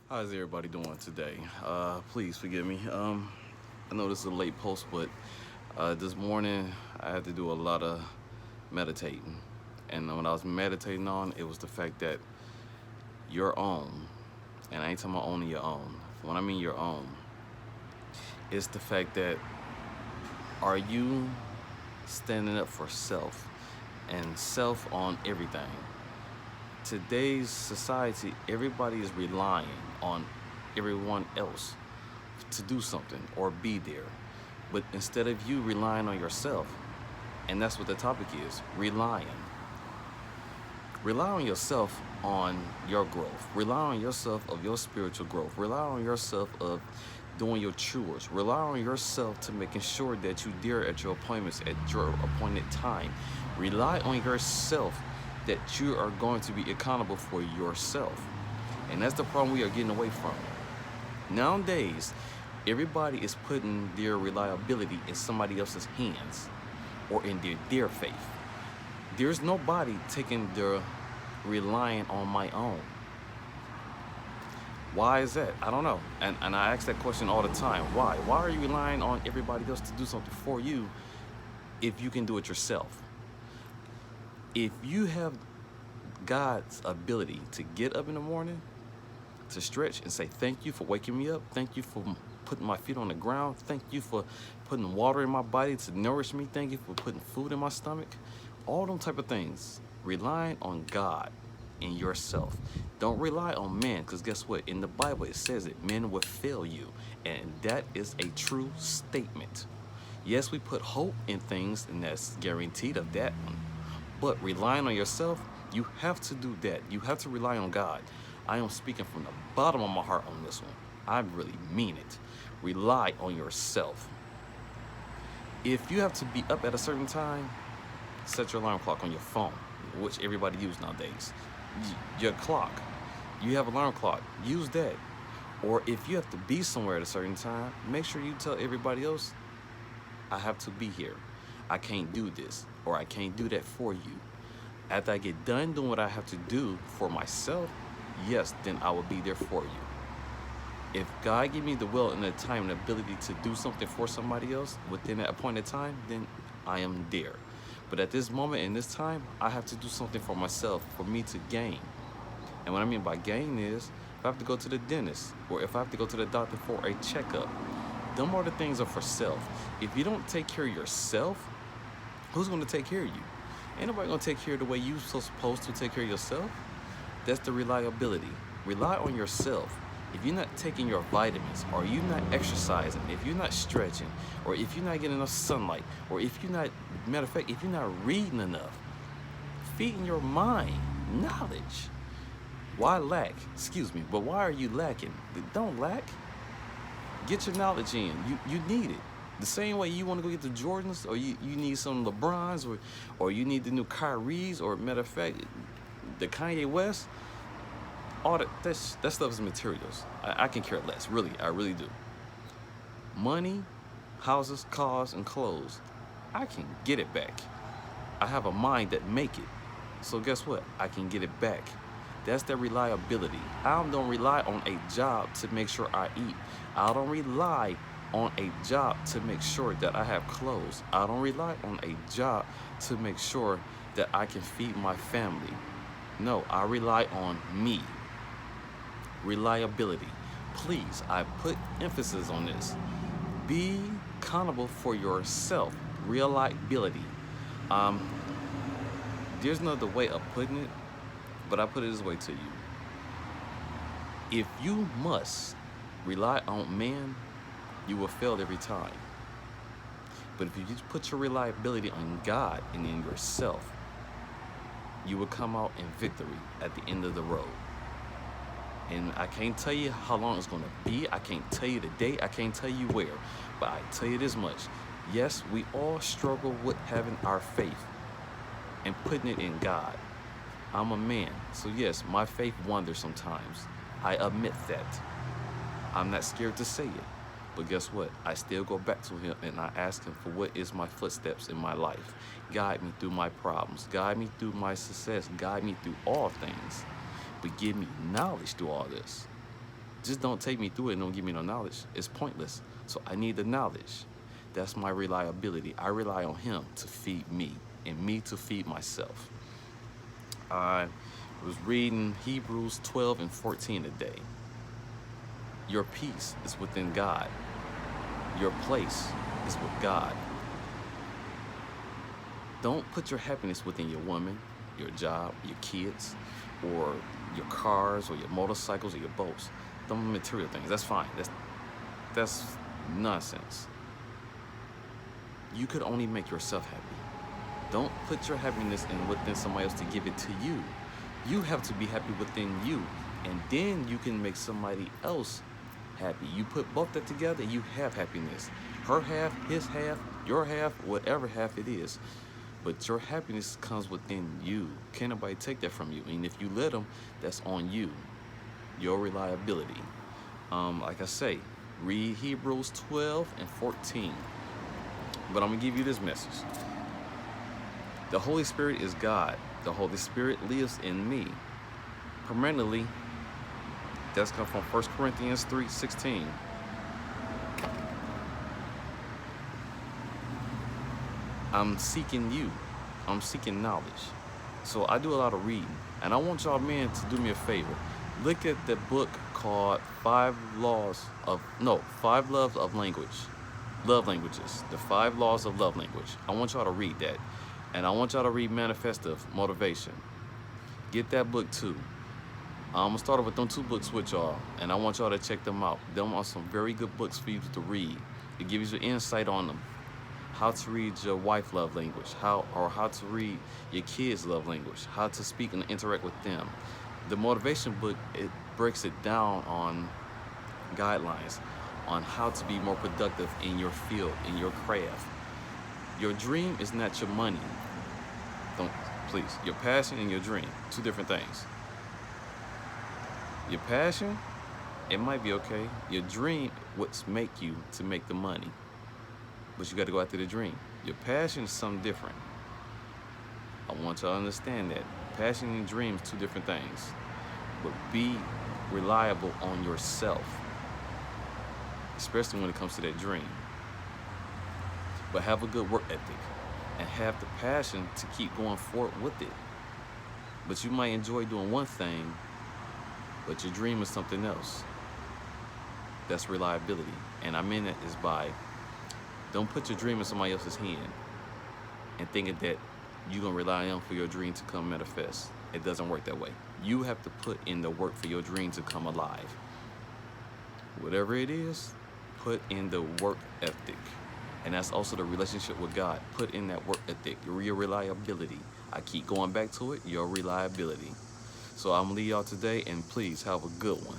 How's everybody doing today? Please forgive me. I know this is a late post, but this morning I had to do a lot of meditating. And when I was meditating on, it was the fact that your own, and I ain't talking about owning your own. When I mean your own, it's the fact that are you standing up for self and self on everything? Today's society, everybody is relying on everyone else to do something or be there. But instead of you relying on yourself, and that's what the topic is, relying. Rely on yourself on your growth. Rely on yourself of your spiritual growth. Rely on yourself of doing your chores. Rely on yourself to making sure that you there at your appointments at your appointed time. Rely on yourself that you are going to be accountable for yourself. And that's the problem we are getting away from. Nowadays, everybody is putting their reliability in somebody else's hands or in their faith. There's nobody taking their relying on my own. Why is that? I don't know. And I ask that question all the time. Why? Why are you relying on everybody else to do something for you if you can do it yourself? If you have God's ability to get up in the morning, to stretch and say, thank you for waking me up. Thank you for putting my feet on the ground. Thank you for putting water in my body to nourish me. Thank you for putting food in my stomach. All them type of things. Relying on God and yourself. Don't rely on men, because guess what? In the Bible, it says it. Men will fail you. And that is a true statement. Yes, we put hope in things, and that's guaranteed of that one. But relying on yourself, you have to do that. You have to rely on God. I am speaking from the bottom of my heart on this one. I really mean it. Rely on yourself. If you have to be up at a certain time, set your alarm clock on your phone, which everybody uses nowadays. Your clock. You have an alarm clock. Use that. Or if you have to be somewhere at a certain time, make sure you tell everybody else, I have to be here. I can't do this, or I can't do that for you. After I get done doing what I have to do for myself, yes, then I will be there for you. If God give me the will and the time and ability to do something for somebody else within that appointed time, then I am there. But at this moment in this time, I have to do something for myself for me to gain. And what I mean by gain is if I have to go to the dentist or if I have to go to the doctor for a checkup, them are the things are for self. If you don't take care of yourself, who's going to take care of you? Ain't nobody going to take care of the way you're supposed to take care of yourself. That's the reliability. Rely on yourself. If you're not taking your vitamins, or you're not exercising, if you're not stretching, or if you're not getting enough sunlight, or if you're not, matter of fact, if you're not reading enough, feeding your mind knowledge. Why lack? Excuse me, but why are you lacking? Don't lack. Get your knowledge in. You need it. The same way you want to go get the Jordans, or you need some LeBrons, or you need the new Kyries, or matter of fact, the Kanye West, all that stuff is materials. I can care less, really. I really do. Money, houses, cars, and clothes, I can get it back. I have a mind that make it. So guess what? I can get it back. That's the reliability. I don't rely on a job to make sure I eat. I don't rely on a job to make sure that I have clothes. I don't rely on a job to make sure that I can feed my family. No, I rely on me. Reliability. Please, I put emphasis on this. Be accountable for yourself. Reliability. There's no other way of putting it, but I put it this way to you. If you must rely on man, you will fail every time. But if you just put your reliability on God and in yourself, you will come out in victory at the end of the road. And I can't tell you how long it's going to be. I can't tell you the date. I can't tell you where. But I tell you this much. Yes, we all struggle with having our faith and putting it in God. I'm a man. So yes, my faith wanders sometimes. I admit that. I'm not scared to say it. But guess what? I still go back to him and I ask him for what is my footsteps in my life. Guide me through my problems. Guide me through my success. Guide me through all things. But give me knowledge through all this. Just don't take me through it and don't give me no knowledge. It's pointless. So I need the knowledge. That's my reliability. I rely on him to feed me and me to feed myself. I was reading Hebrews 12 and 14 today. Your peace is within God. Your place is with God. Don't put your happiness within your woman, your job, your kids, or your cars, or your motorcycles, or your boats. Them material things. That's fine. That's nonsense. You could only make yourself happy. Don't put your happiness in within somebody else to give it to you. You have to be happy within you, and then you can make somebody else happy. You put both that together, you have happiness. Her half, his half, your half, whatever half it is. But your happiness comes within you. Can't nobody take that from you. And if you let them, that's on you. Your reliability. Like I say, read Hebrews 12 and 14. But I'm going to give you this message. The Holy Spirit is God. The Holy Spirit lives in me. Permanently, that's come from 1 Corinthians 3:16. I'm seeking you. I'm seeking knowledge. So I do a lot of reading. And I want y'all men to do me a favor. Look at the book called Five Loves of Language. Love Languages. The 5 Laws of Love Language. I want y'all to read that. And I want y'all to read Manifestive Motivation. Get that book too. I'm going to start off with them 2 books with y'all. And I want y'all to check them out. Them are some very good books for you to read. It gives you insight on them. How to read your wife's love language. How to read your kids' love language. How to speak and interact with them. The motivation book, it breaks it down on guidelines on how to be more productive in your field, in your craft. Your dream is not your money. Please, your passion and your dream, 2 different things. Your passion, it might be okay. Your dream, what's make you to make the money. But you got to go after the dream. Your passion is something different. I want y'all to understand that. Passion and dream is 2 different things. But be reliable on yourself, especially when it comes to that dream. But have a good work ethic and have the passion to keep going forward with it. But you might enjoy doing one thing, but your dream is something else. That's reliability. And I mean that is by, don't put your dream in somebody else's hand and thinking that you're going to rely on for your dream to come manifest. It doesn't work that way. You have to put in the work for your dream to come alive. Whatever it is, put in the work ethic. And that's also the relationship with God. Put in that work ethic, your reliability. I keep going back to it, your reliability. So I'm going to leave y'all today, and please have a good one.